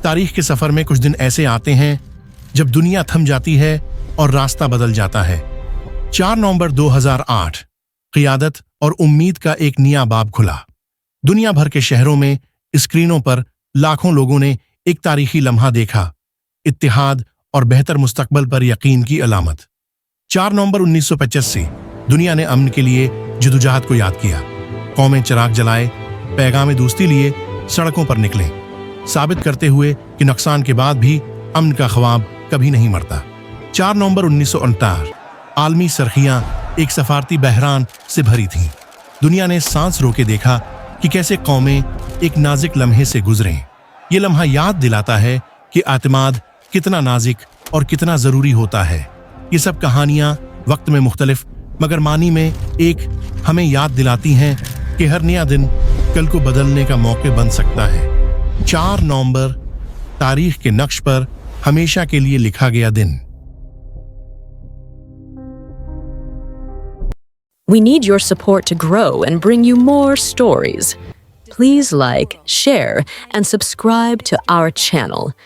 تاریخ کے سفر میں کچھ دن ایسے آتے ہیں جب دنیا تھم جاتی ہے اور راستہ بدل جاتا ہے۔ 4 نومبر 2008 قیادت اور امید کا ایک نیا باب کھلا۔ دنیا بھر کے شہروں میں اسکرینوں پر لاکھوں لوگوں نے ایک تاریخی لمحہ دیکھا، اتحاد اور بہتر مستقبل پر یقین کی علامت۔ 4 نومبر 1985 دنیا نے امن کے لیے جدوجہد کو یاد کیا۔ قومیں چراغ جلائے، پیغام دوستی لیے سڑکوں پر نکلیں، ثابت کرتے ہوئے کہ نقصان کے بعد بھی امن کا خواب کبھی نہیں مرتا۔ 4 نومبر 1969 عالمی سرخیاں ایک سفارتی بحران سے بھری تھیں۔ دنیا نے سانس روکے دیکھا کہ کیسے قومیں ایک نازک لمحے سے گزریں۔ یہ لمحہ یاد دلاتا ہے کہ اعتماد کتنا نازک اور کتنا ضروری ہوتا ہے۔ یہ سب کہانیاں وقت میں مختلف مگر معنی میں ایک ہمیں یاد دلاتی ہیں کہ ہر نیا دن کل کو بدلنے کا موقع بن سکتا ہے۔ 4 نومبر تاریخ کے نقش پر ہمیشہ کے لیے لکھا گیا دن۔ We need your support to grow and bring you more stories. Please like, share, and subscribe to our channel.